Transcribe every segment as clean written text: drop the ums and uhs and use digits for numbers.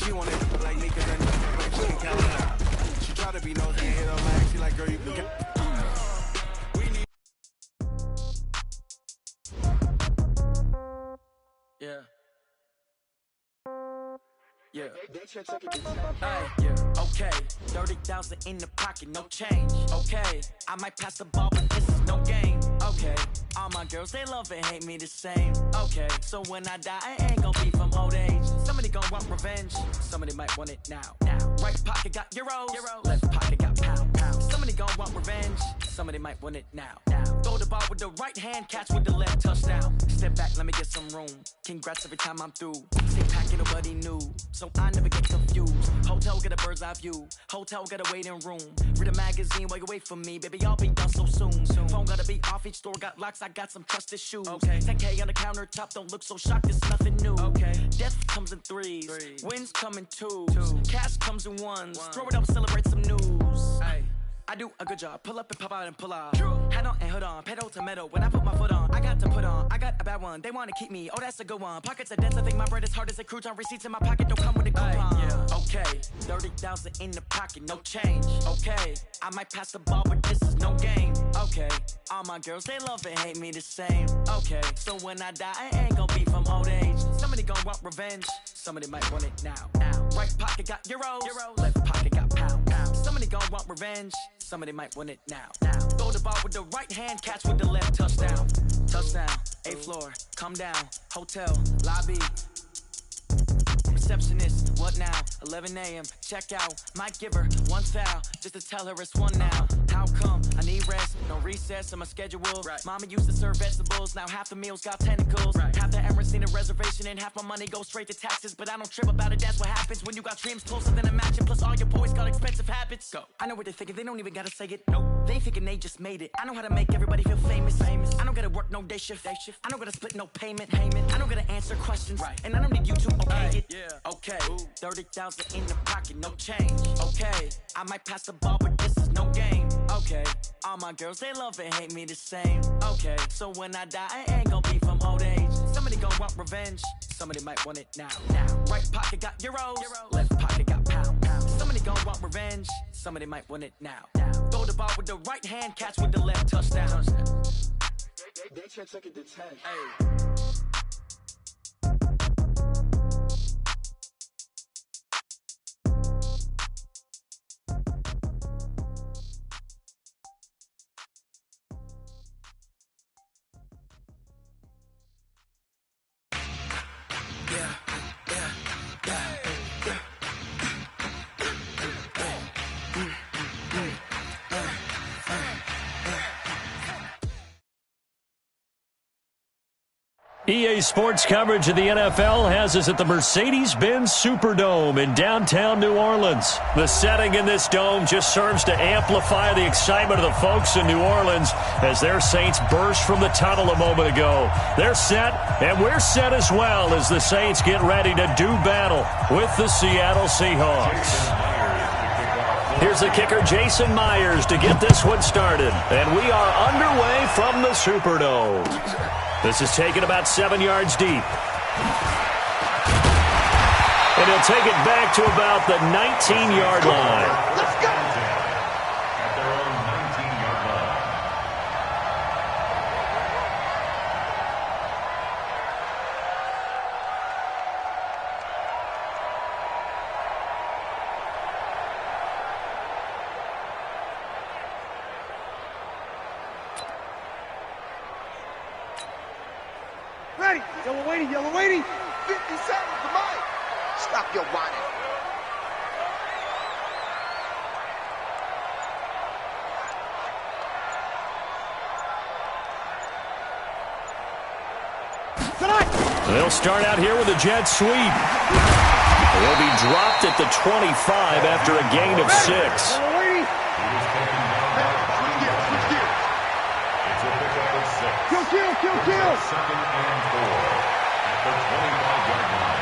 She wanna like niggas and like she can count out. She try to be nosy and hit her lag. She like, girl, you can count. Yeah. Yeah. Yeah. Okay. 30,000 in the pocket, no change. Okay. I might pass the ball, but this is no game. Okay. All my girls, they love and hate me the same. Okay. So when I die, I ain't gonna be from old age. Somebody gonna want revenge. Somebody might want it now. Right pocket got euros. Left pocket got pound. Somebody gonna want revenge. Somebody might want it now. Throw the ball with the right hand, catch with the left, touchdown. Step back, let me get some room. Congrats every time I'm through. Stay packing, nobody knew. So I never get confused. Hotel get a bird's eye view. Hotel get a waiting room. Read a magazine while you wait for me. Baby, I'll be done so soon. Phone gotta be off, each store got locks. I got some trusted shoes. 10K on the countertop, don't look so shocked, it's nothing new. Death comes in threes. Wins come in twos. Cash comes in ones. Throw it up, celebrate some news. I do a good job, pull up and pop out and pull out. Hat on and hood on, pedal to metal. When I put my foot on, I got to put on. I got a bad one, they wanna keep me. Oh, that's a good one. Pockets are dense, I think my bread is hard as a crouton. Receipts in my pocket don't come with a coupon. Okay, 30,000 in the pocket, no change. Okay, I might pass the ball, but this is no game. Okay, all my girls, they love and hate me the same. Okay, so when I die, I ain't gonna be from old age. Somebody gonna want revenge. Somebody might want it now. Right pocket got euros. Left pocket got pound. Somebody gonna want revenge. Somebody might want it now. Throw the ball with the right hand, catch with the left, touchdown. Touchdown, 8th floor, come down. Hotel, lobby. Receptionist, what now? 11 a.m., check out. Might give her one foul, just to tell her it's one now. How come? I need rest, no recess in my schedule. Mama used to serve vegetables, now half the meals got tentacles. Half the Emirates need a reservation and half my money goes straight to taxes. But I don't trip about it, that's what happens when you got dreams closer than a match. And plus all your boys got expensive habits. Go. I know what they're thinking, they don't even gotta say it. Nope. They thinking they just made it. I know how to make everybody feel famous. I don't gotta work no day shift. I don't gotta split no payment. I don't gotta answer questions. And I don't need you to okay it. Okay, 30,000 in the pocket, no change. Okay, I might pass the ball, but this is no game. Okay, all my girls, they love and hate me the same. Okay, so when I die, I ain't gonna be from old age. Somebody gonna want revenge. Somebody might want it now. Right pocket got euros. Left pocket got pound. Somebody gonna want revenge. Somebody might want it now. Throw the ball with the right hand, catch with the left, touchdown. They took it to 10. EA Sports coverage of the NFL has us at the Mercedes-Benz Superdome in downtown New Orleans. The setting in this dome just serves to amplify the excitement of the folks in New Orleans as their Saints burst from the tunnel a moment ago. They're set, and we're set as well as the Saints get ready to do battle with the Seattle Seahawks. Here's the kicker, Jason Myers, to get this one started. And we are underway from the Superdome. This is taken about 7 yards deep. And he'll take it back to about the 19-yard line. Let's go! At their own 19-yard line. Ready! Yellow waiting! 50 seconds, come on! Stop your whining. They'll start out here with a jet sweep. They'll be dropped at the 25 after a gain of 6. He was taken down by 3 yards. It's a pickup of 6. Kill! Second and 4 at the 25-yard line.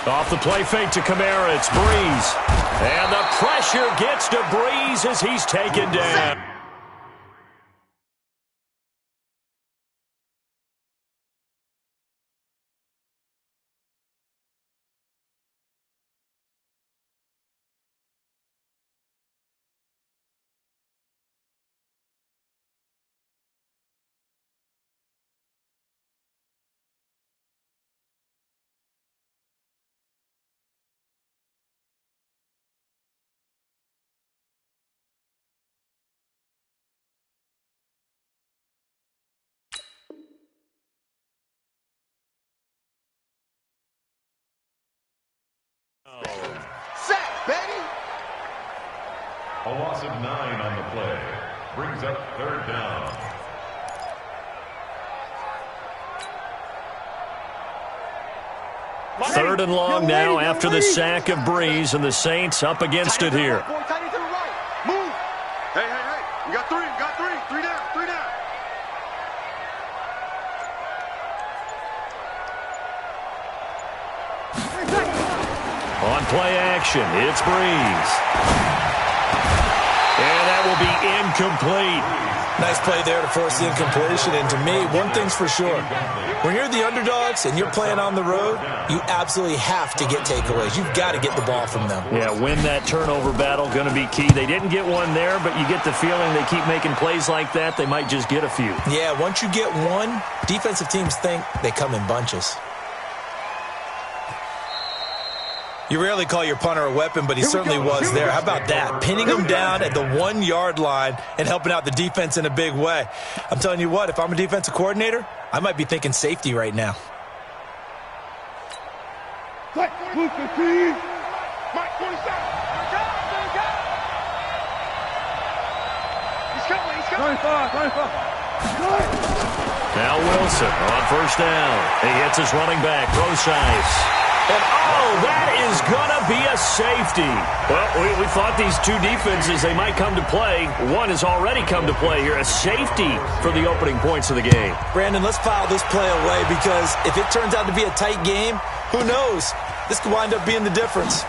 Off the play fake to Kamara, it's Breeze. And the pressure gets to Breeze as he's taken down. Sack, baby! A loss of 9 on the play. Brings up third down. Third and long now after the sack of Breeze, and the Saints up against it here. Move! Hey, hey, hey! You got 3, you got 3! 3 down, 3 down! On play action, it's Breeze. And that will be incomplete. Nice play there to force the incompletion. And to me, one thing's for sure. When you're the underdogs and you're playing on the road, you absolutely have to get takeaways. You've got to get the ball from them. Yeah, win that turnover battle, going to be key. They didn't get one there, but you get the feeling they keep making plays like that, they might just get a few. Yeah, once you get one, defensive teams think they come in bunches. You rarely call your punter a weapon, but he certainly was there. How about that? Pinning him down at the 1-yard line and helping out the defense in a big way. I'm telling you what, if I'm a defensive coordinator, I might be thinking safety right now. Mike 27! He's coming, he's coming! 25! Now Wilson on first down. He hits his running back, Rosize. And, that is going to be a safety. Well, we thought these two defenses, they might come to play. One has already come to play here, a safety for the opening points of the game. Brandon, let's file this play away because if it turns out to be a tight game, who knows? This could wind up being the difference.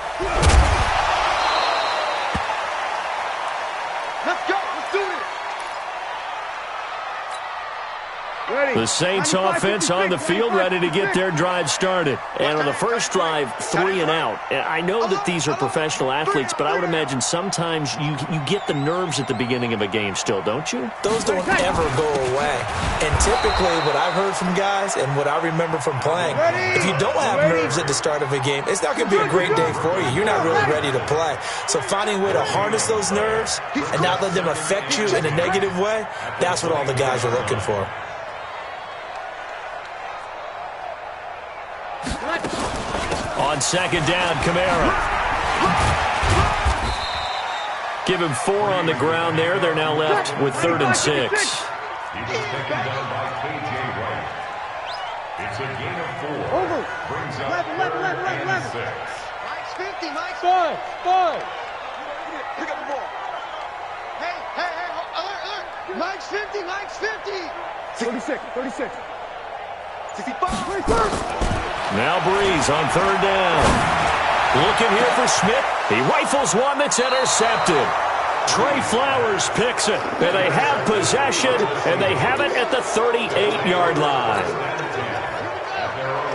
Let's go, let's do this! Ready. The Saints offense on the field, ready to get their drive started. And on the first drive, 3 and out. And I know that these are professional athletes, but I would imagine sometimes you get the nerves at the beginning of a game still, don't you? Those don't ever go away. And typically what I've heard from guys and what I remember from playing, if you don't have nerves at the start of a game, it's not going to be a great day for you. You're not really ready to play. So finding a way to harness those nerves and not let them affect you in a negative way, that's what all the guys are looking for. On second down, Kamara. Give him 4 on the ground there. They're now left with 3rd and 6. He was taken down by K.J. Wright. It's a gain of 4. Over. Brings up 11. 6. Mike's 50, Mike's 5. Pick up the ball. Hey, alert. Mike's 50, Mike's 50. 36. 65. Now Breeze on 3rd down. Looking here for Schmidt. He rifles one that's intercepted. Trey Flowers picks it. And they have possession, and they have it at the 38-yard line.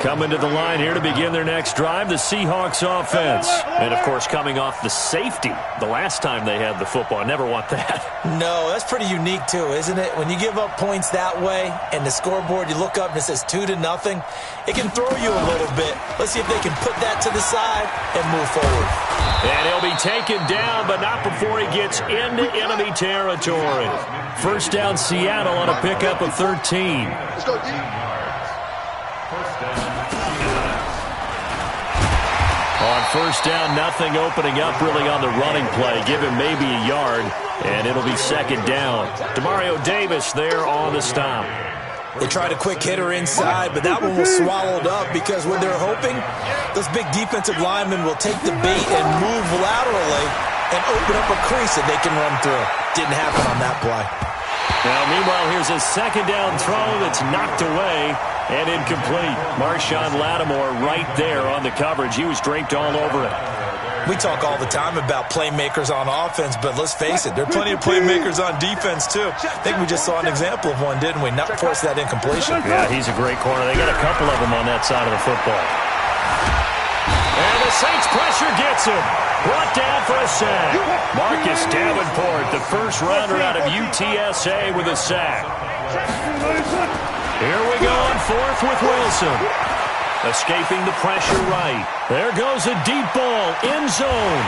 Coming to the line here to begin their next drive, the Seahawks offense. And, of course, coming off the safety the last time they had the football. Never want that. No, that's pretty unique, too, isn't it? When you give up points that way and the scoreboard, you look up and it says 2-0, it can throw you a little bit. Let's see if they can put that to the side and move forward. And he'll be taken down, but not before he gets into enemy territory. First down, Seattle on a pickup of 13. Let's go, D. On first down, nothing opening up really on the running play. Give him maybe a yard, and it'll be second down. Demario Davis there on the stop. They tried a quick hitter inside, but that one was swallowed up because when they're hoping, those big defensive linemen will take the bait and move laterally and open up a crease that they can run through. Didn't happen on that play. Now, meanwhile, here's a second down throw that's knocked away and incomplete. Marshawn Lattimore right there on the coverage. He was draped all over it. We talk all the time about playmakers on offense, but let's face it, there are plenty of playmakers on defense, too. I think we just saw an example of one, didn't we? Not force that incompletion. Yeah, he's a great corner. They got a couple of them on that side of the football. And the Saints pressure gets him. Brought down for a sack. Marcus Davenport, the first rounder out of UTSA with a sack. Here we go on 4th with Wilson. Escaping the pressure right. There goes a deep ball, end zone.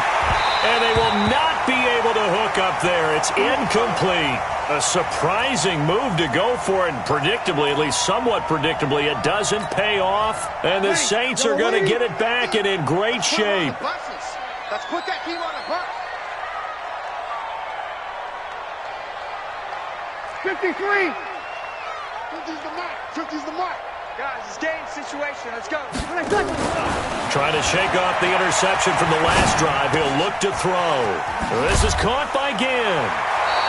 And they will not be able to hook up there. It's incomplete. A surprising move to go for it, and predictably, at least somewhat predictably, it doesn't pay off, and the Saints are going to get it back and in great shape. Let's put that team on the bus. 53. 50's the mark. 50's the mark. Guys, it's game situation. Let's go. Trying to shake off the interception from the last drive. He'll look to throw. This is caught by Ginn.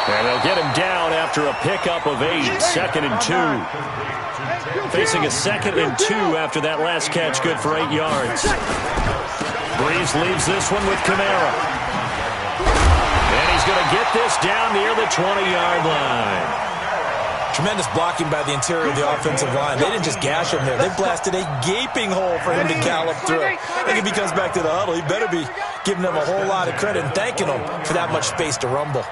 And they'll get him down after a pickup of 8, 2nd and 2. Facing a 2nd and 2 after that last catch, good for 8 yards. Breeze leaves this one with Kamara. And he's going to get this down near the 20-yard line. Tremendous blocking by the interior of the offensive line. They didn't just gash him there. They blasted a gaping hole for him to gallop through. I think if he comes back to the huddle, he better be giving them a whole lot of credit and thanking them for that much space to rumble.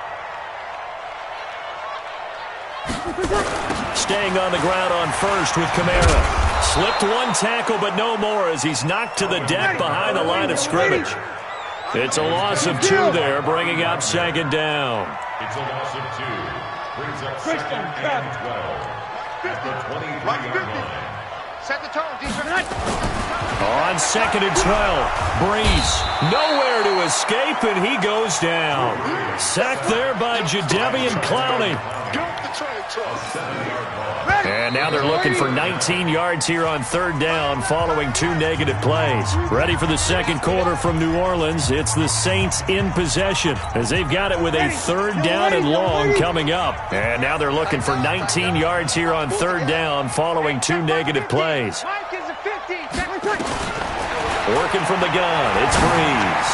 Staying on the ground on first with Kamara. Slipped one tackle, but no more as he's knocked to the deck behind the line of scrimmage. It's a loss of 2 there, bringing up 2nd down. It's a loss of 2. Brings up 2nd and 12. At the 23-yard line. Set the tone, defense. On 2nd and 12, Breeze nowhere to escape, and he goes down. Sacked there by Jadeveon Clowney. And now they're looking for 19 yards here on 3rd down following 2 negative plays. Ready for the 2nd quarter from New Orleans. It's the Saints in possession as they've got it with a 3rd down and long coming up. And now they're looking for 19 yards here on 3rd down following 2 negative plays. Working from the gun, it's Breeze.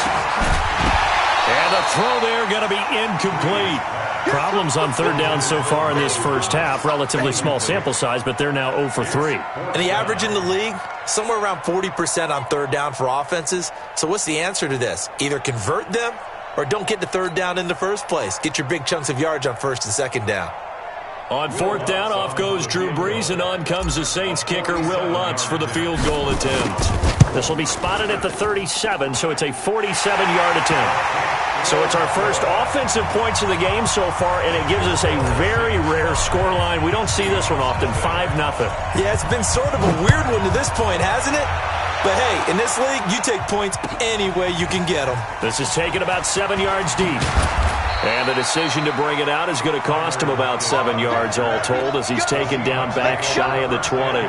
And the throw there going to be incomplete. Problems on 3rd down so far in this first half. Relatively small sample size, but they're now 0 for 3. And the average in the league, somewhere around 40% on 3rd down for offenses. So what's the answer to this? Either convert them or don't get the 3rd down in the first place. Get your big chunks of yards on 1st and 2nd down. On 4th down, off goes Drew Brees, and on comes the Saints kicker, Will Lutz, for the field goal attempt. This will be spotted at the 37, so it's a 47-yard attempt. So it's our first offensive points of the game so far, and it gives us a very rare scoreline. We don't see this one often, 5-0. Yeah, it's been sort of a weird one to this point, hasn't it? But hey, in this league, you take points any way you can get them. This is taken about 7 yards deep. And the decision to bring it out is going to cost him about 7 yards all told as he's taken down back shy of the 20.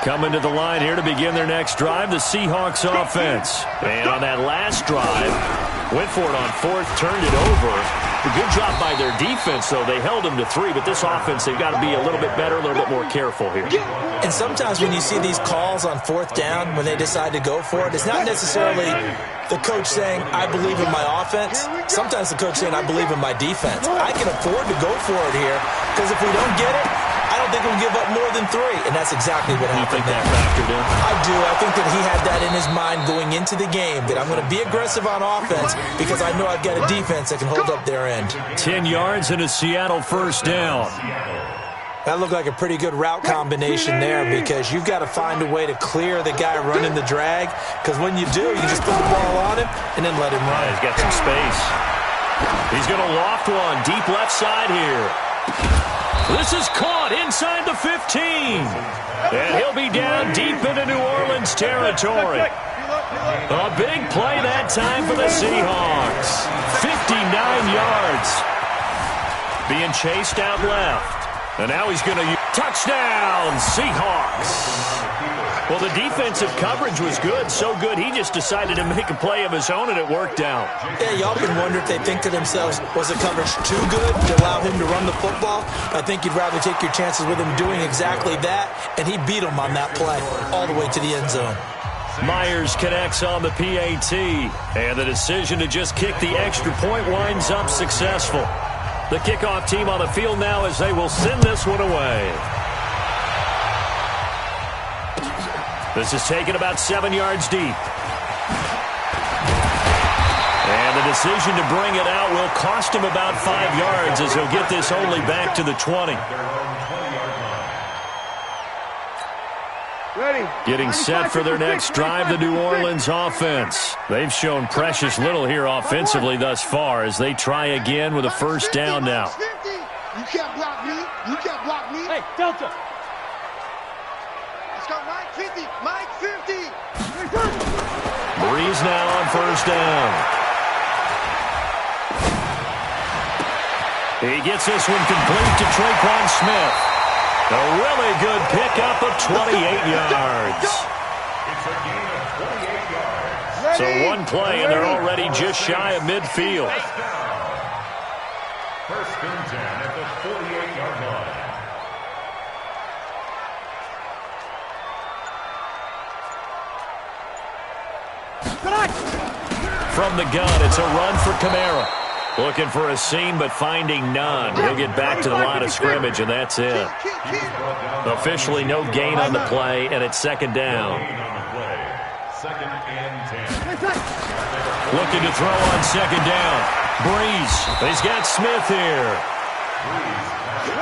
Coming to the line here to begin their next drive, the Seahawks offense. And on that last drive, went for it on 4th, turned it over. A good job by their defense, though. They held them to 3, but this offense, they've got to be a little bit better, a little bit more careful here. And sometimes when you see these calls on 4th down, when they decide to go for it, it's not necessarily the coach saying, I believe in my offense. Sometimes the coach saying, I believe in my defense. I can afford to go for it here, because if we don't get it, I don't think we'll give up more than 3, and that's exactly what happened. You think that factored in? I do. I think that he had that in his mind going into the game, that I'm going to be aggressive on offense because I know I've got a defense that can hold up their end. 10 yards and a Seattle 1st down. That looked like a pretty good route combination there because you've got to find a way to clear the guy running the drag, because when you do, you can just put the ball on him and then let him run. He's got some space. He's going to loft one deep left side here. This is caught inside the 15. And he'll be down deep into New Orleans territory. A big play that time for the Seahawks. 59 yards. Being chased out left. And now he's going to use touchdown, Seahawks. Well, the defensive coverage was good, so good he just decided to make a play of his own, and it worked out. Yeah, y'all can wonder if they think to themselves, was the coverage too good to allow him to run the football? I think you'd rather take your chances with him doing exactly that, and he beat him on that play all the way to the end zone. Myers connects on the PAT, and the decision to just kick the extra point winds up successful. The kickoff team on the field now as they will send this one away. This is taken about 7 yards deep. And the decision to bring it out will cost him about 5 yards as he'll get this only back to the 20. Getting set for their next drive, the New Orleans offense. They've shown precious little here offensively thus far as they try again with a first down now. You can't block me. You can't block me. Hey, Delta. Let's go, Mike 50. Mike 50. Breeze now on first down. He gets this one complete to Traquan Smith. A really good pickup of 28 yards. It's a gain of 28 yards. So one play, and they're already just shy of midfield. First and 10 at the 48-yard line. From the gun, it's a run for Kamara. Looking for a seam, but finding none. He'll get back to the line of scrimmage, and that's it. Officially no gain on the play, and it's second down. Second and 10. Looking to throw on second down. Breeze. He's got Smith here.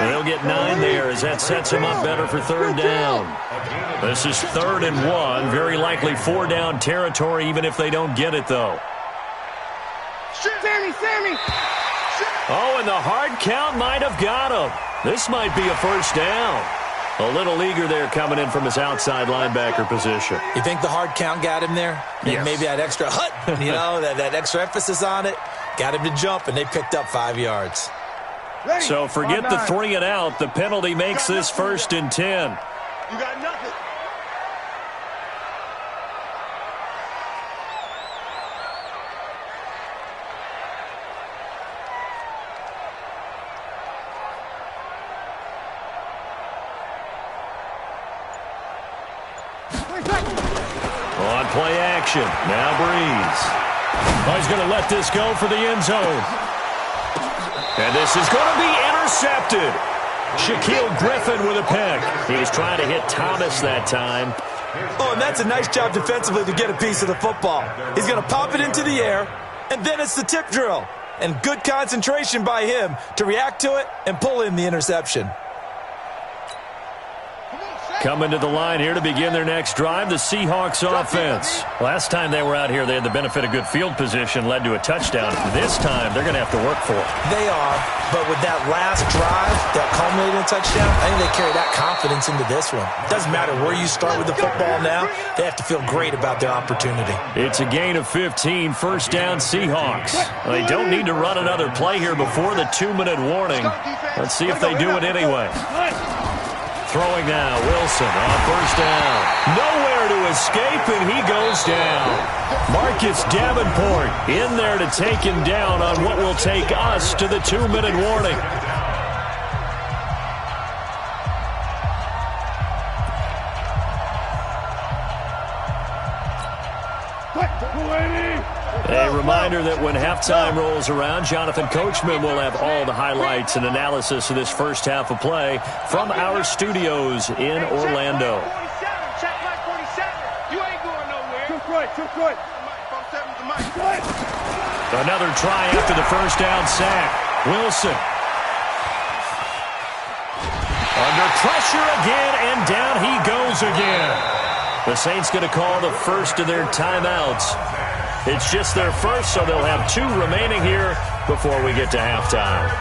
They'll get 9 there as that sets him up better for third down. This is 3rd and 1. Very likely 4-down territory, even if they don't get it, though. Sammy! Oh, and the hard count might have got him. This might be a first down. A little eager there coming in from his outside linebacker position. You think the hard count got him there? Yes. Maybe that extra that extra emphasis on it got him to jump, and they picked up 5 yards. So forget the 3 and out. The penalty makes this 1st and 10. You got nothing. On play action. Now Breeze. Oh, he's going to let this go for the end zone. And this is going to be intercepted. Shaquille Griffin with a pick. He was trying to hit Thomas that time. Oh, and that's a nice job defensively to get a piece of the football. He's going to pop it into the air, and then it's the tip drill. And good concentration by him to react to it and pull in the interception. Coming to the line here to begin their next drive, the Seahawks offense. Last time they were out here, they had the benefit of good field position, led to a touchdown. This time, they're going to have to work for it. They are, but with that last drive that culminated in a touchdown, I think they carry that confidence into this one. It doesn't matter where you start with the football now. They have to feel great about their opportunity. It's a gain of 15, first down Seahawks. They don't need to run another play here before the 2-minute warning. Let's see if they do it anyway. Throwing now, Wilson on first down. Nowhere to escape, and he goes down. Marcus Davenport in there to take him down on what will take us to the 2-minute warning. A reminder that when halftime rolls around, Jonathan Coachman will have all the highlights and analysis of this first half of play from our studios in Orlando. Check my 47. You ain't going nowhere. Too quick. Another try after the first down sack. Wilson. Under pressure again, and down he goes again. The Saints going to call the first of their timeouts. It's just their first, so they'll have 2 remaining here before we get to halftime.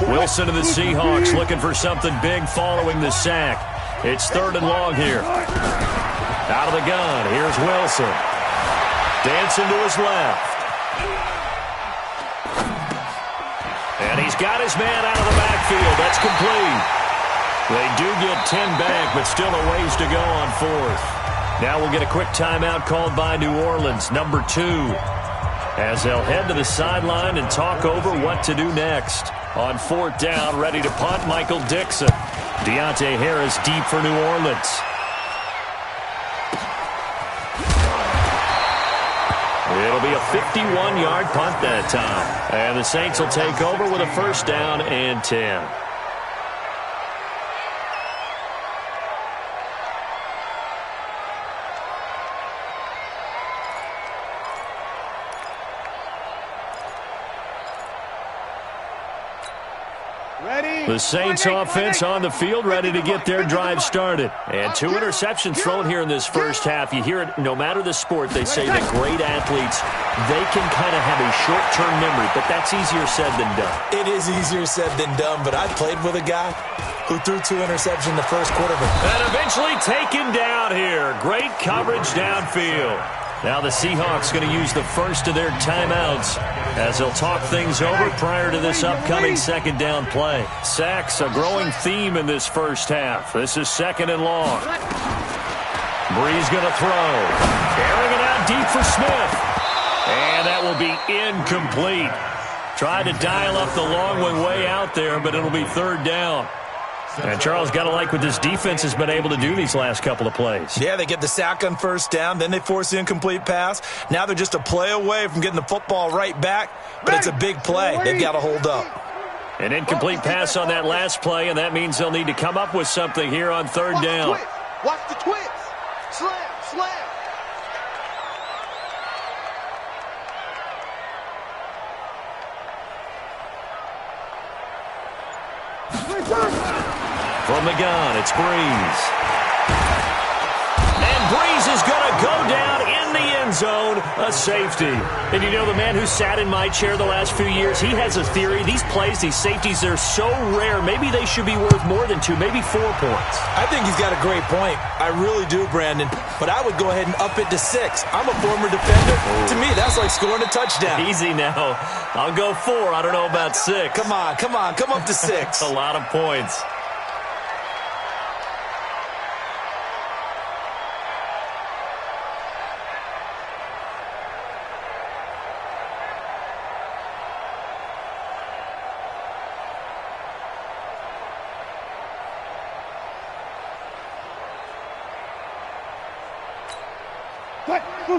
Wilson of the Seahawks looking for something big following the sack. It's 3rd and long here. Out of the gun, here's Wilson. Dancing to his left. And he's got his man out of the backfield. That's complete. They do get 10 back, but still a ways to go on 4th. Now we'll get a quick timeout called by New Orleans, number 2, as they'll head to the sideline and talk over what to do next. On 4th down, ready to punt, Michael Dixon. Deontay Harris deep for New Orleans. It'll be a 51-yard punt that time. And the Saints will take over with a first down and 10. The Saints offense on the field, ready to get their drive started. And 2 interceptions thrown here in this first half. You hear it, no matter the sport, they say that great athletes, they can kind of have a short-term memory, but that's easier said than done. It is easier said than done, but I played with a guy who threw 2 interceptions in the first quarter. And eventually taken down here. Great coverage downfield. Now the Seahawks going to use the first of their timeouts as they'll talk things over prior to this upcoming second down play. Sacks, a growing theme in this first half. This is 2nd and long. Breeze going to throw. Carrying it out deep for Smith. And that will be incomplete. Tried to dial up the long one way out there, but it'll be 3rd down. And Charles, got to like what this defense has been able to do these last couple of plays. Yeah, they get the sack on 1st down, then they force the incomplete pass. Now they're just a play away from getting the football right back, but it's a big play. They've got to hold up. An incomplete pass on that last play, and that means they'll need to come up with something here on 3rd down. Watch the twist. Slam, slam. From the gun, it's Breeze. And Breeze is going to go down in the end zone, a safety. And you know, the man who sat in my chair the last few years, he has a theory. These plays, these safeties, they're so rare. Maybe they should be worth more than 2, maybe 4 points. I think he's got a great point. I really do, Brandon. But I would go ahead and up it to 6. I'm a former defender. To me, that's like scoring a touchdown. Easy now. I'll go 4. I don't know about 6. Come on. Come up to 6. A lot of points.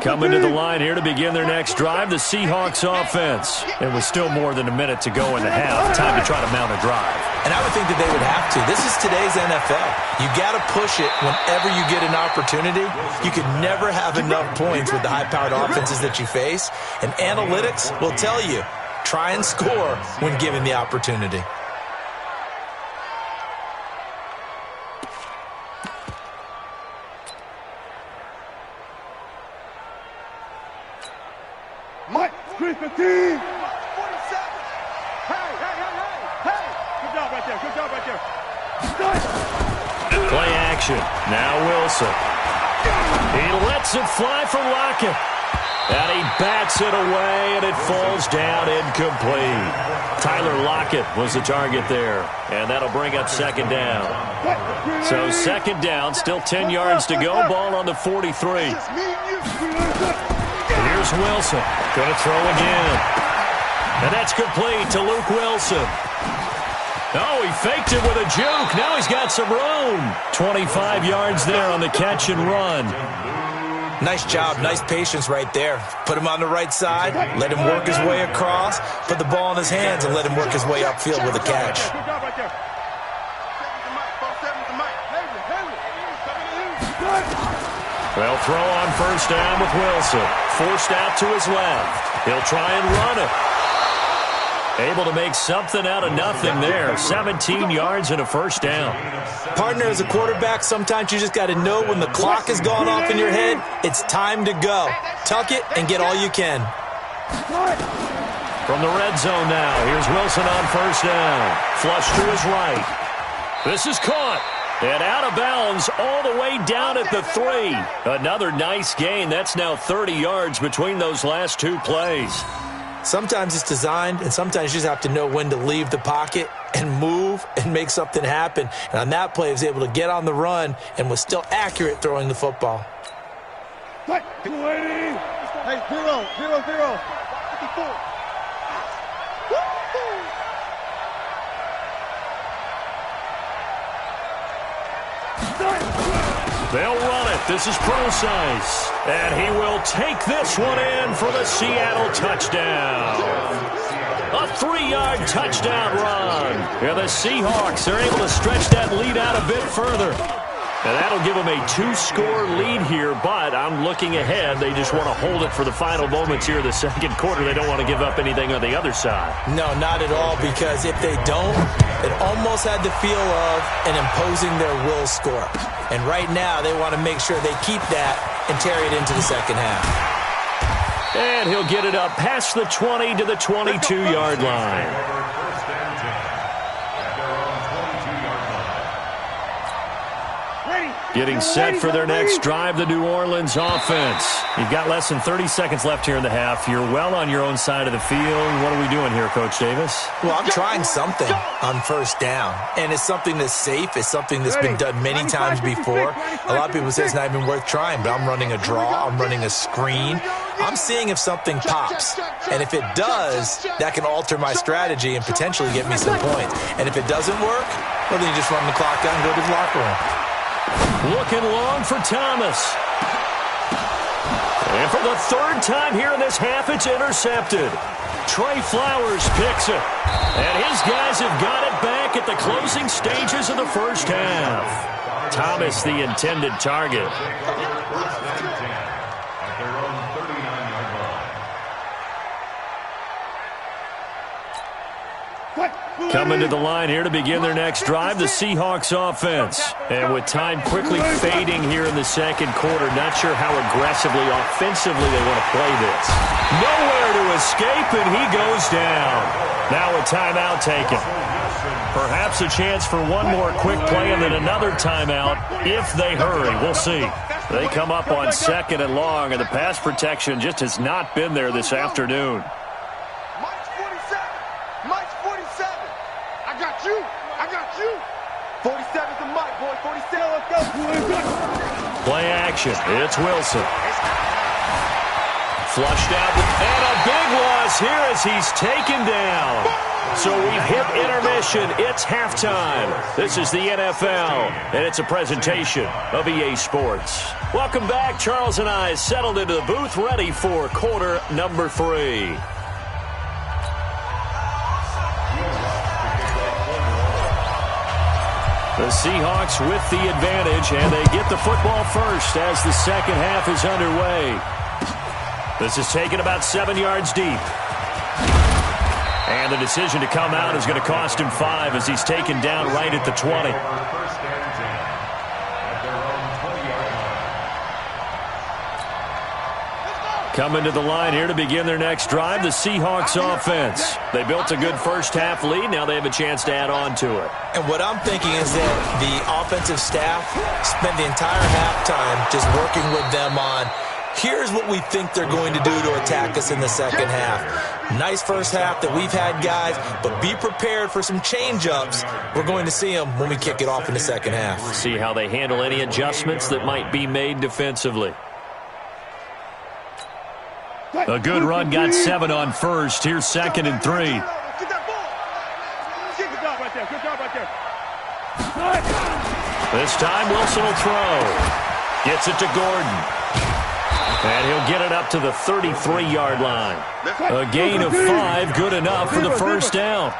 Coming to the line here to begin their next drive, the Seahawks offense. It was still more than a minute to go in the half. Time to try to mount a drive. And I would think that they would have to. This is today's NFL. You got to push it whenever you get an opportunity. You can never have enough points with the high-powered offenses that you face. And analytics will tell you, try and score when given the opportunity. Mike, 315. 47. Hey. Good job right there. Play action. Now Wilson. He lets it fly for Lockett. And he bats it away, and it falls down incomplete. Tyler Lockett was the target there. And that'll bring up 2nd down. So 2nd down, still 10 yards to go. Ball on the 43. Here's Wilson. Going to throw again. And that's complete to Luke Wilson. Oh, he faked it with a juke. Now he's got some room. 25 yards there on the catch and run. Nice job. Nice patience right there. Put him on the right side. Let him work his way across. Put the ball in his hands and let him work his way upfield with a catch. They'll throw on 1st down with Wilson. Forced out to his left. He'll try and run it. Able to make something out of nothing there. 17 yards and a 1st down. Partner, as a quarterback, sometimes you just got to know when the clock has gone off in your head, it's time to go. Tuck it and get all you can. From the red zone now, here's Wilson on 1st down. Flush to his right. This is caught. And out of bounds all the way down at the 3. Another nice gain. That's now 30 yards between those last 2 plays. Sometimes it's designed, and sometimes you just have to know when to leave the pocket and move and make something happen. And on that play, he was able to get on the run and was still accurate throwing the football. 280. Hey, 0, 0, 0. 54. They'll run it. This is Procise. And he will take this one in for the Seattle touchdown. A 3-yard touchdown run. And the Seahawks are able to stretch that lead out a bit further. And that'll give them a 2-score lead here, but I'm looking ahead. They just want to hold it for the final moments here in the second quarter. They don't want to give up anything on the other side. No, not at all, because if they don't, it almost had the feel of an imposing their will score. And right now, they want to make sure they keep that and carry it into the second half. And he'll get it up past the 20 to the 22-yard line. Getting set for their next drive, the New Orleans offense. You've got less than 30 seconds left here in the half. You're well on your own side of the field. What are we doing here, Coach Davis? Well, I'm trying something on first down, and it's something that's safe. It's something that's been done many times before. A lot of people say it's not even worth trying, but I'm running a draw. I'm running a screen. I'm seeing if something pops, and if it does, that can alter my strategy and potentially get me some points. And if it doesn't work, well, then you just run the clock out and go to the locker room. Looking long for Thomas. And for the third time here in this half, it's intercepted. Trey Flowers picks it. And his guys have got it back at the closing stages of the first half. Thomas, the intended target. Coming to the line here to begin their next drive, the Seahawks offense. And with time quickly fading here in the second quarter, not sure how aggressively, offensively they want to play this. Nowhere to escape, and he goes down. Now a timeout taken. Perhaps a chance for one more quick play and then another timeout if they hurry. We'll see. They come up on second and long, and the pass protection just has not been there this afternoon. Play action. It's Wilson. Flushed out, and a big loss here as he's taken down. So we've hit intermission. It's halftime. This is the NFL, and it's a presentation of EA Sports. Welcome back. Charles and I settled into the booth, ready for quarter number 3. The Seahawks with the advantage, and they get the football first as the second half is underway. This is taken about 7 yards deep. And the decision to come out is going to cost him 5 as he's taken down right at the 20. Coming to the line here to begin their next drive, the Seahawks offense. They built a good first half lead. Now they have a chance to add on to it. And what I'm thinking is that the offensive staff spent the entire halftime just working with them on, here's what we think they're going to do to attack us in the second half. Nice first half that we've had, guys, but be prepared for some change-ups. We're going to see them when we kick it off in the second half. See how they handle any adjustments that might be made defensively. A good run, got 7 on first. Here's 2nd and 3. This time Wilson will throw. Gets it to Gordon. And he'll get it up to the 33-yard line. A gain of 5, good enough for the first down.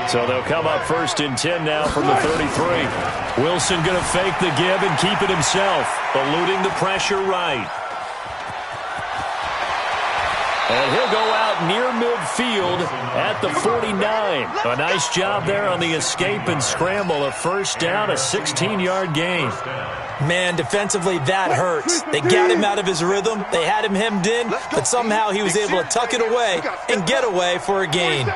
So they'll come up 1st and 10 now from the 33. Wilson going to fake the give and keep it himself, eluding the pressure right. And he'll go out near midfield at the 49. A nice job there on the escape and scramble. A first down, a 16-yard gain. Man, defensively, that hurts. They got him out of his rhythm. They had him hemmed in, but somehow he was able to tuck it away and get away for a gain.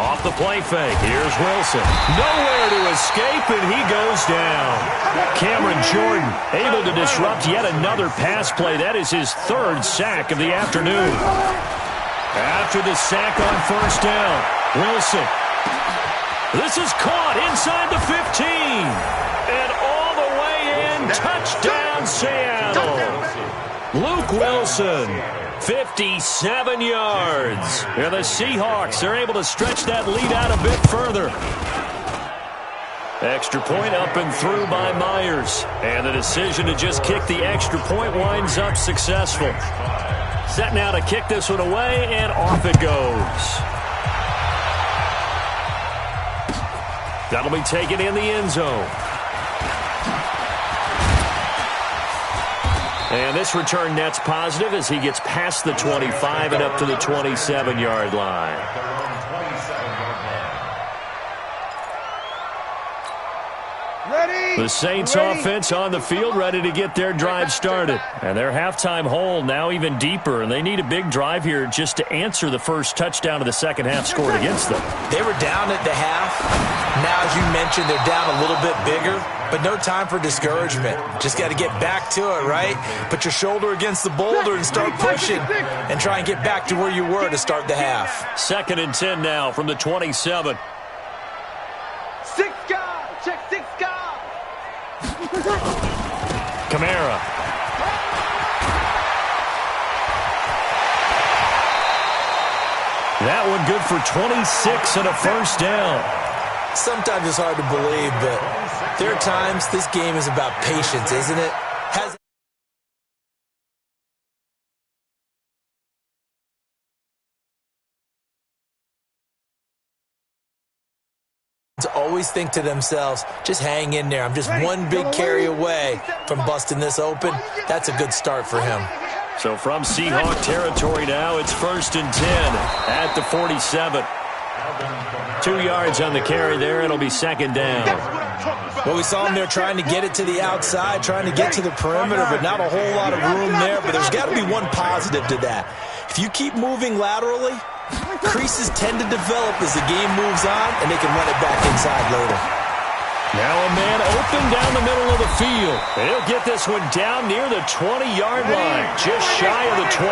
Off the play fake, here's Wilson. Nowhere to escape, and he goes down. Cameron Jordan able to disrupt yet another pass play. That is his 3rd sack of the afternoon. After the sack on first down, Wilson. This is caught inside the 15. And all the way in, touchdown Seattle. Luke Wilson. 57 yards. And the Seahawks are able to stretch that lead out a bit further. Extra point up and through by Myers. And the decision to just kick the extra point winds up successful. Set now to kick this one away, and off it goes. That'll be taken in the end zone. And this return net's positive as he gets past the 25 and up to the 27-yard line. The Saints offense on the field, ready to get their drive started. And their halftime hole now even deeper, and they need a big drive here just to answer the first touchdown of the second half scored against them. They were down at the half. Now, as you mentioned, they're down a little bit bigger, but no time for discouragement. Just got to get back to it, right? Put your shoulder against the boulder and start pushing and try and get back to where you were to start the half. 2nd and 10 now from the 27. 6 guys. Check 6 guys. Kamara. That one good for 26 and a first down. Sometimes it's hard to believe, but there are times this game is about patience, isn't it? Always think to themselves, just hang in there. I'm just one big carry away from busting this open. That's a good start for him. So from Seahawk territory now, it's 1st and 10 at the 47. 2 yards on the carry there. It'll be 2nd down. Well, we saw him there trying to get it to the outside, trying to get to the perimeter, but not a whole lot of room there. But there's got to be one positive to that. If you keep moving laterally, creases tend to develop as the game moves on, and they can run it back inside later. Now a man open down the middle of the field. He'll get this one down near the 20-yard line, just shy of the 20.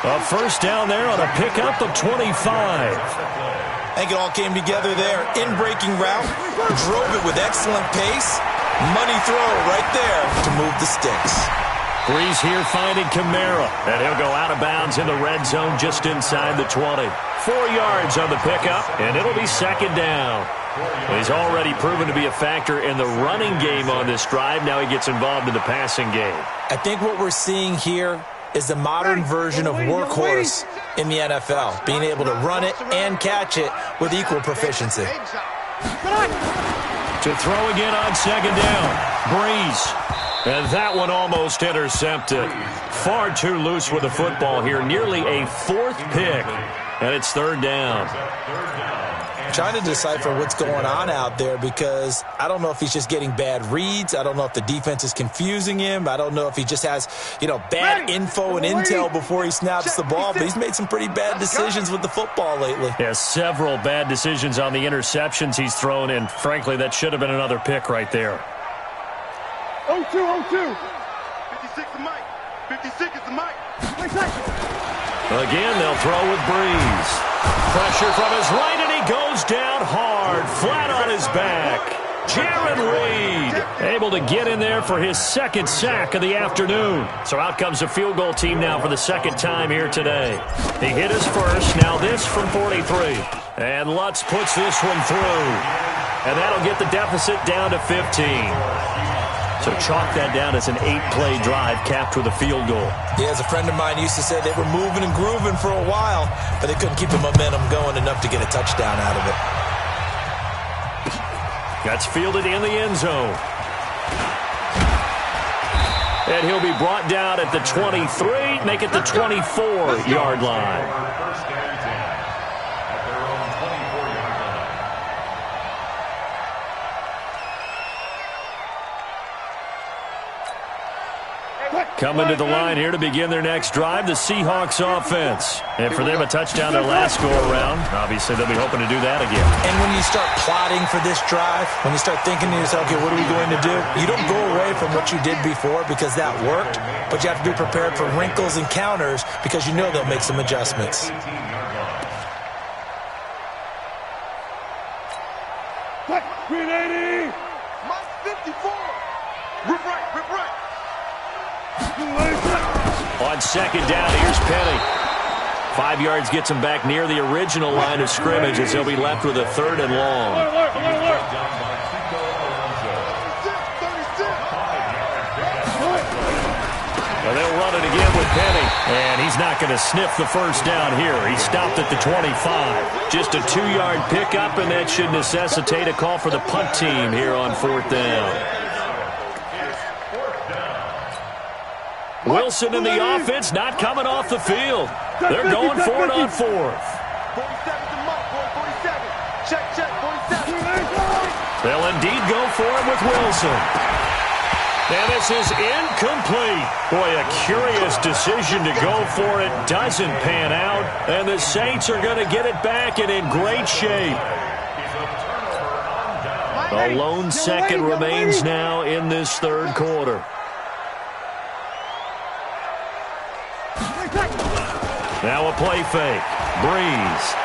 A first down there on a pickup of 25. I think it all came together there. In-breaking route, drove it with excellent pace. Money throw right there to move the sticks. Breeze here finding Kamara, and he'll go out of bounds in the red zone just inside the 20. 4 yards on the pickup, and it'll be 2nd down. He's already proven to be a factor in the running game on this drive. Now he gets involved in the passing game. I think what we're seeing here is the modern version of workhorse in the NFL, being able to run it and catch it with equal proficiency. To throw again on 2nd down, Breeze. And that one almost intercepted. Far too loose with the football here. Nearly a 4th pick. And it's 3rd down. Trying to decipher what's going on out there because I don't know if he's just getting bad reads. I don't know if the defense is confusing him. I don't know if he just has, bad info and intel before he snaps the ball. But he's made some pretty bad decisions with the football lately. Yeah, several bad decisions on the interceptions he's thrown. And frankly, that should have been another pick right there. 0-2, 0-2. 56 is Mike. 56 is the Mike. Again, they'll throw with Breeze. Pressure from his right, and he goes down hard, flat on his back. Jaron Reed able to get in there for his 2nd sack of the afternoon. So out comes the field goal team now for the 2nd time here today. He hit his first, now this from 43. And Lutz puts this one through. And that'll get the deficit down to 15. So chalk that down as an 8-play drive capped with a field goal. Yeah, as a friend of mine used to say, they were moving and grooving for a while, but they couldn't keep the momentum going enough to get a touchdown out of it. That's fielded in the end zone. And he'll be brought down at the 23, make it the 24-yard line. Coming to the line here to begin their next drive, the Seahawks offense. And for them, a touchdown their last go-around. Obviously, they'll be hoping to do that again. And when you start plotting for this drive, when you start thinking to yourself, okay, what are we going to do? You don't go away from what you did before because that worked, but you have to be prepared for wrinkles and counters because you know they'll make some adjustments. Green 80. Mike 54. Rip right, rip right. On 2nd down, here's Penny. 5 yards gets him back near the original line of scrimmage as he'll be left with a 3rd and long. Well, they'll run it again with Penny. And he's not going to sniff the first down here. He stopped at the 25. Just a 2-yard pickup, and that should necessitate a call for the punt team here on 4th down. Wilson in the offense not coming off the field. They're going for it on 4th. 47. Check, 47. They'll indeed go for it with Wilson. And this is incomplete. Boy, a curious decision to go for it. Doesn't pan out. And the Saints are going to get it back and in great shape. A lone second remains now in this third quarter. Now a play fake. Breeze.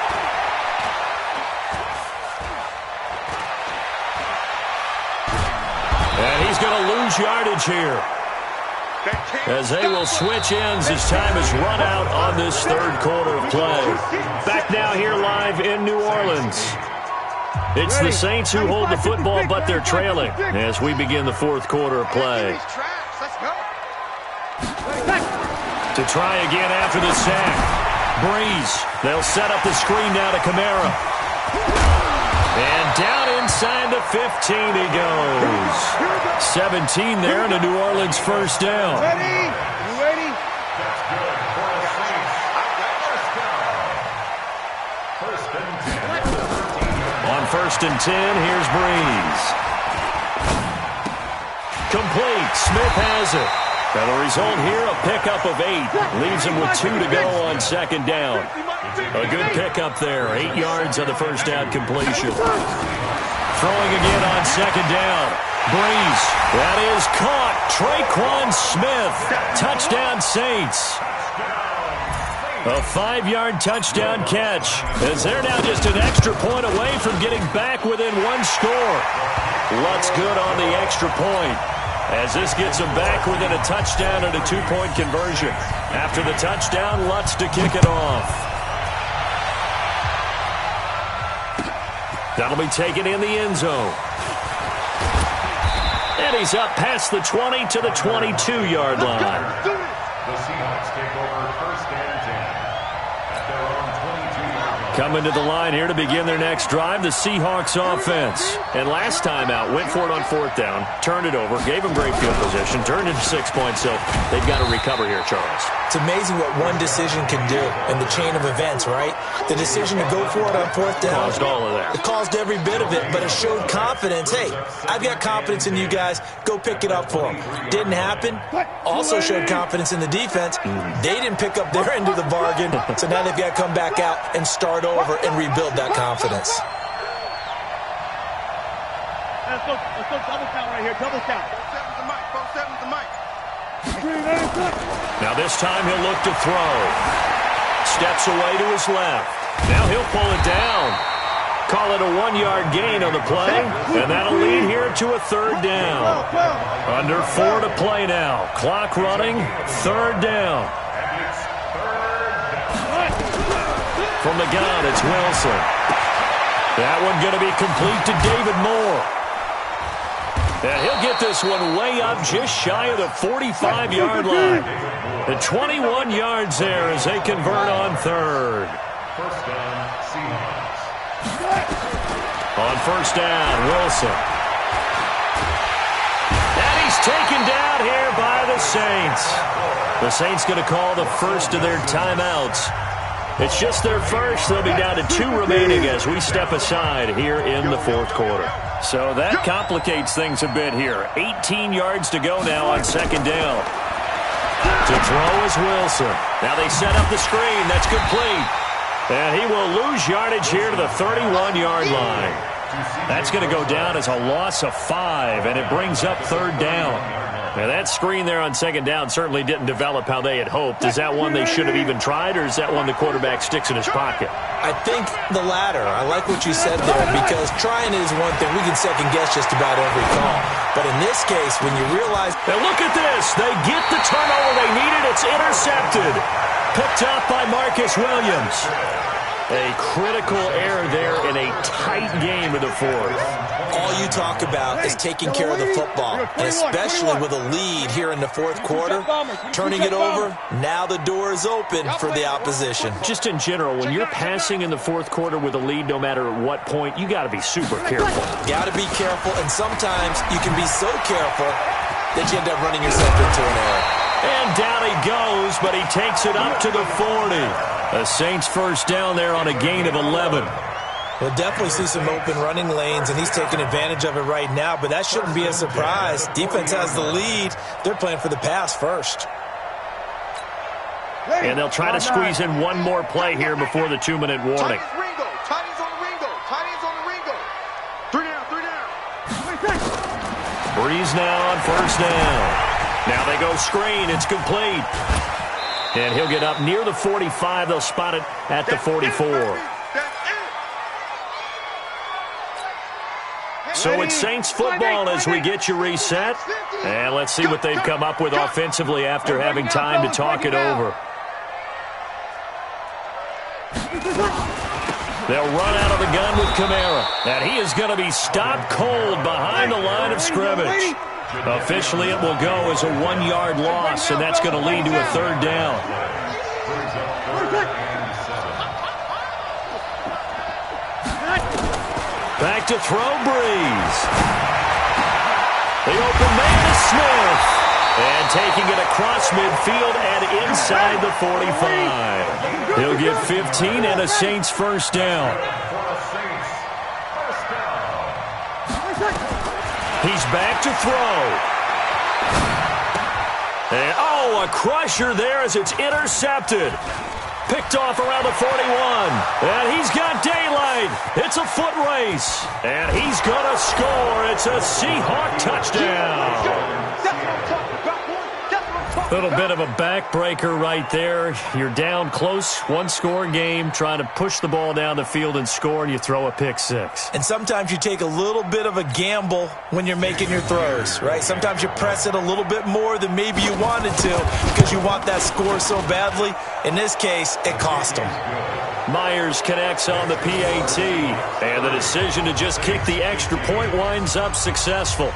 And he's going to lose yardage here, as they will switch ends as time has run out on this third quarter of play. Back now here live in New Orleans. It's the Saints who hold the football, but they're trailing as we begin the fourth quarter of play. To try again after the sack. Breeze. They'll set up the screen now to Kamara. And down inside the 15 he goes. 17 there and a New Orleans first down. Ready? On 1st and 10, here's Breeze. Complete. Smith has it. Now the result here, a pickup of 8. Leaves him with 2 to go on 2nd down. A good pickup there. 8 yards on the first down completion. Throwing again on 2nd down. Breeze. That is caught. Traquan Smith. Touchdown Saints. A 5-yard touchdown catch, as they're now just an extra point away from getting back within 1 score. Lutz good on the extra point, as this gets them back within a touchdown and a 2-point conversion. After the touchdown, Lutz to kick it off. That'll be taken in the end zone. And he's up past the 20 to the 22-yard line. The Seahawks take over 1st and 10 at their own 22-yard line. Coming to the line here to begin their next drive, the Seahawks offense. And last time out, went for it on 4th down, turned it over, gave them great field position, turned it to 6 points, so they've got to recover here, Charles. It's amazing what one decision can do in the chain of events, right? The decision to go for it on 4th down. Caused all of that. It caused every bit of it, but it showed confidence. Hey, I've got confidence in you guys. Go pick it up for them. Didn't happen. Also showed confidence in the defense. They didn't pick up their end of the bargain, so now they've got to come back out and start over and rebuild that confidence. Let's go double count right here. Double count. 4-7's the mic. 4-7's the mic. Now this time he'll look to throw. Steps away to his left. Now he'll pull it down. Call it a 1-yard gain on the play, and that'll lead here to a 3rd down. Under 4 to play now. Clock running, 3rd down. From the gun, it's Wilson. That one going to be complete to David Moore. And he'll get this one way up just shy of the 45-yard line. The 21 yards there as they convert on 3rd. 1st down, Seahawks. On 1st down, Wilson. And he's taken down here by the Saints. The Saints going to call the first of their timeouts. It's just their first. They'll be down to 2 remaining as we step aside here in the 4th quarter. So that complicates things a bit here. 18 yards to go now on 2nd down. To throw is Wilson. Now they set up the screen. That's complete. And he will lose yardage here to the 31-yard line. That's going to go down as a loss of 5, and it brings up 3rd down. Now that screen there on 2nd down certainly didn't develop how they had hoped. Is that one they should have even tried, or is that one the quarterback sticks in his pocket? I think the latter. I like what you said there, because trying is one thing. We can second-guess just about every call. But in this case, when you realize... Now look at this. They get the turnover they needed. It's intercepted. Picked up by Marcus Williams. A critical error there in a tight game of the fourth. All you talk about is taking care of the football, and especially with a lead here in the fourth quarter, turning it over, now the door is open for the opposition. Just in general, when you're passing in the fourth quarter with a lead, no matter at what point, you got to be super careful. Got to be careful, and sometimes you can be so careful that you end up running yourself into an error. And down he goes, but he takes it up to the 40. A Saints first down there on a gain of 11. We'll definitely see some open running lanes, and he's taking advantage of it right now, but that shouldn't be a surprise. Defense has the lead. They're playing for the pass first. And they'll try to squeeze in one more play here before the 2-minute warning. Tiny's on the Ringo. Tiny's on the Ringo. 3 down, 3 down. Breeze now on first down. Now they go screen. It's complete. And he'll get up near the 45. They'll spot it at the 44. So it's Saints football as we get you reset. And let's see what they've come up with offensively after having time to talk it over. They'll run out of the gun with Kamara. And he is going to be stopped cold behind the line of scrimmage. Officially, it will go as a 1-yard loss, and that's going to lead to a third down. Back to throw, Breeze. The open man is Smith. And taking it across midfield and inside the 45. He'll get 15 and a Saints first down. He's back to throw. And, a crusher there as it's intercepted. Picked off around the 41. And he's got daylight. It's a foot race. And he's going to score. It's a Seahawk touchdown. A little bit of a backbreaker right there. You're down close, one-score game, trying to push the ball down the field and score, and you throw a pick six. And sometimes you take a little bit of a gamble when you're making your throws, right? Sometimes you press it a little bit more than maybe you wanted to because you want that score so badly. In this case, it cost them. Myers connects on the PAT, and the decision to just kick the extra point winds up successful.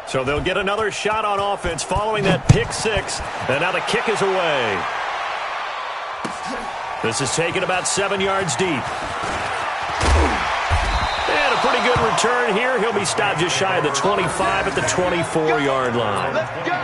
So they'll get another shot on offense following that pick six. And now the kick is away. This is taken about 7 yards deep. And a pretty good return here. He'll be stopped just shy of the 25 at the 24-yard line. Let's go.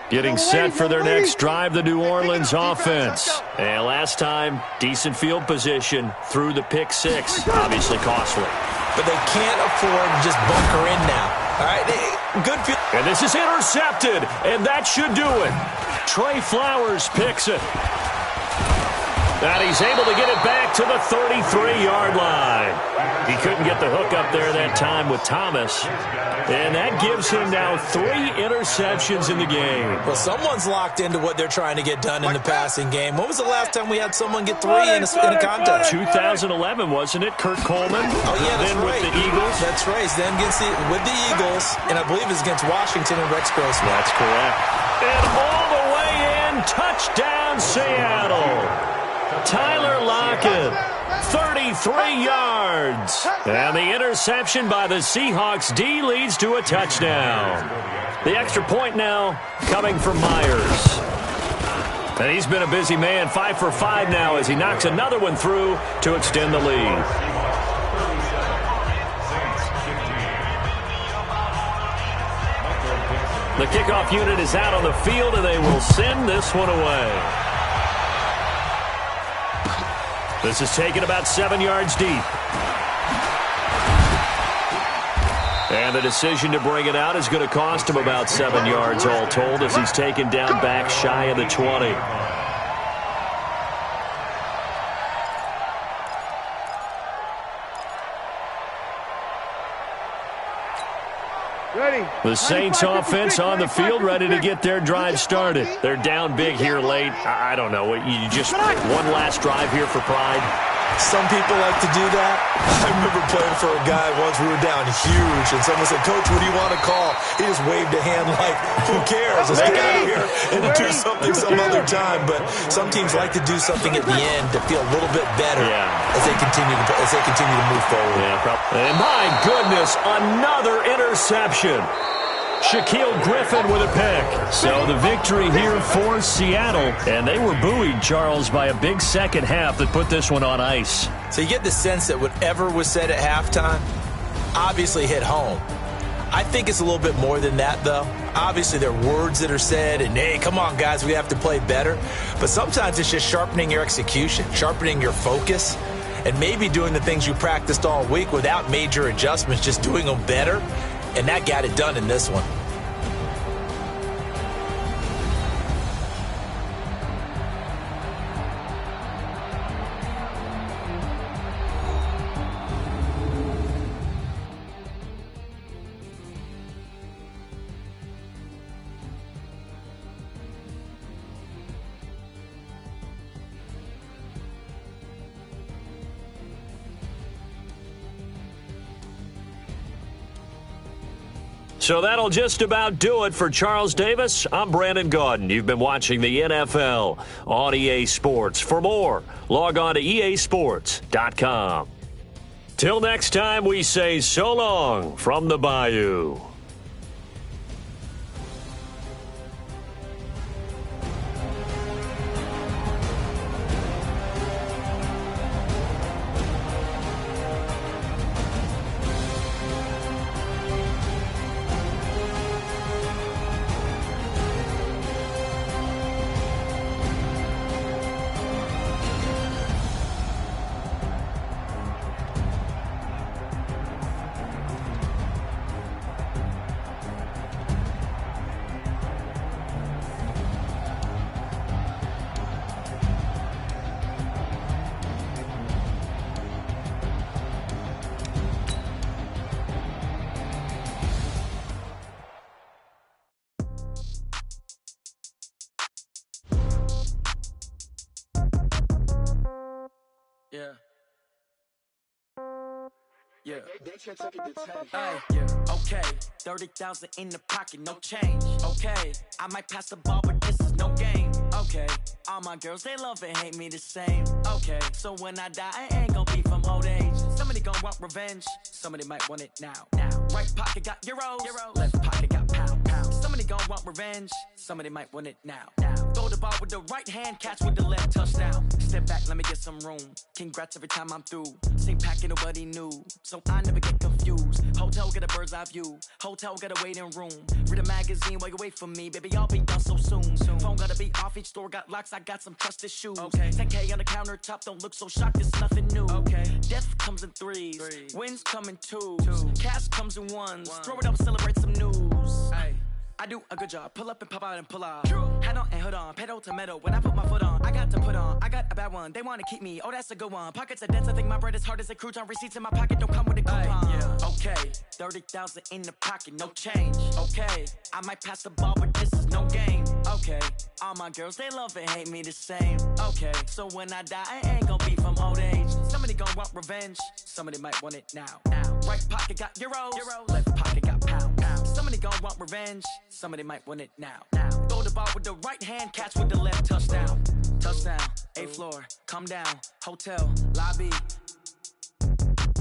Getting set for their next drive, the New Orleans offense. And last time, decent field position through the pick six. Obviously costly. But they can't afford to just bunker in now. All right, good field. And this is intercepted, and that should do it. Trey Flowers picks it. And he's able to get it back to the 33-yard line. He couldn't get the hook up there that time with Thomas. And that gives him now 3 interceptions in the game. Well, someone's locked into what they're trying to get done in the passing game. When was the last time we had someone get 3 in a contest? 2011, wasn't it? Kurt Coleman. Oh, yeah, that's then right. with the Eagles. That's right. Then with the Eagles, and I believe it's against Washington and Rex Grossman. That's correct. And all the way in, touchdown Seattle. Tyler Lockett, 33 yards. And the interception by the Seahawks D leads to a touchdown. The extra point now coming from Myers. And he's been a busy man, 5 for 5 now as he knocks another one through to extend the lead. The kickoff unit is out on the field, and they will send this one away. This is taken about 7 yards deep. And the decision to bring it out is going to cost him about 7 yards all told as he's taken down back shy of the 20. The Saints offense on the field, ready to get their drive started. They're down big here late. I don't know. You just one last drive here for pride. Some people like to do that. I remember playing for a guy once. We were down huge, and someone said, "Coach, what do you want to call?" He just waved a hand like, "Who cares? Let's get out of here and do something some other time." But some teams like to do something at the end to feel a little bit better as they continue to move forward. And my goodness, another interception. Shaquille Griffin with a pick. So the victory here for Seattle. And they were buoyed, Charles, by a big second half that put this one on ice. So you get the sense that whatever was said at halftime obviously hit home. I think it's a little bit more than that, though. Obviously, there are words that are said, and, hey, come on, guys, we have to play better. But sometimes it's just sharpening your execution, sharpening your focus, and maybe doing the things you practiced all week without major adjustments, just doing them better. And that got it done in this one. So that'll just about do it for Charles Davis. I'm Brandon Gaudin. You've been watching the NFL on EA Sports. For more, log on to easports.com. Till next time, we say so long from the Bayou. Okay, 30,000 in the pocket, no change. Okay, I might pass the ball, but this is no game. Okay, all my girls, they love and hate me the same. Okay, so when I die, I ain't gon' be from old age. Somebody gon' want revenge, somebody might want it now. Right pocket got euros, left pocket got pound. Somebody gon' want revenge, somebody might want it now. Throw the ball with the right hand, catch with the left, touchdown. Step back, let me get some room. Congrats every time I'm through. Same packet, nobody knew, so I never get confused. Hotel get a bird's eye view, hotel got a waiting room. Read a magazine while you wait for me, baby, I'll be done so soon. Phone gotta be off, each store got locks, I got some trusted shoes. 10K on the countertop, don't look so shocked, it's nothing new. Death comes in threes, wins come in twos, cash comes in ones. Throw it up, celebrate some news. I do a good job, pull up and pop out and pull out. Head on and hood on, pedal to metal. When I put my foot on, I got to put on. I got a bad one, they wanna keep me, oh that's a good one. Pockets are dense, I think my bread is hard as a crouton. Receipts in my pocket don't come with a coupon. Okay, 30,000 in the pocket, no change. Okay, I might pass the ball, but this is no game. Okay, all my girls, they love and hate me the same. Okay, so when I die, I ain't gon' be from old age. Somebody gon' want revenge, somebody might want it now. Right pocket got euros, left pocket got pound. Somebody gon' want revenge, somebody might want it now. Throw the ball with the right hand, catch with the left, touchdown. Touchdown, 8th floor, come down, hotel, lobby.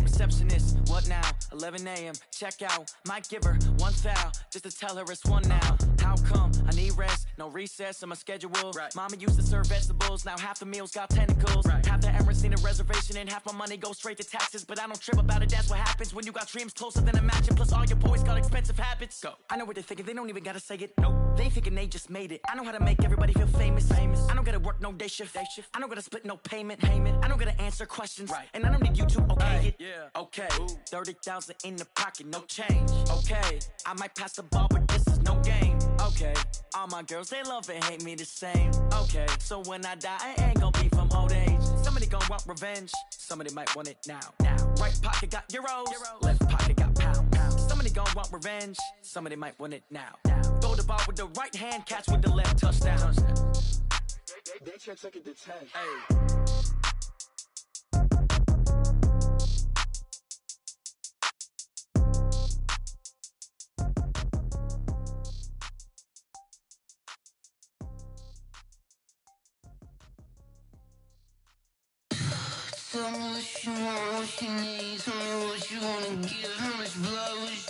Receptionist, what now? 11 a.m., check out. Might give her one foul, just to tell her it's one now. How How come? I need rest, no recess in my schedule. Right. Mama used to serve vegetables, now half the meals got tentacles. Right. Half the errands need a reservation and half my money goes straight to taxes. But I don't trip about it, that's what happens when you got dreams closer than a match. Plus all your boys got expensive habits. Go. I know what they're thinking, they don't even gotta say it. Nope. They thinking they just made it. I know how to make everybody feel famous. I don't gotta work no day shift. I don't gotta split no payment. I don't gotta answer questions. Right. And I don't need you to okay it. Yeah. Okay. 30,000 in the pocket, no change. Okay. I might pass the ball, but this is no game. Okay. All my girls, they love and hate me the same. Okay. So when I die, I ain't gonna be from old age. Somebody gon' want revenge. Somebody might want it now. Right pocket got euros. Left pocket got pound. Somebody gon' want revenge. Somebody might want it now. Throw the ball with the right hand, catch with the left, touchdown. They check it to 10. Hey. Tell me what you want, what you need. Tell me what you wanna give. How much blood would you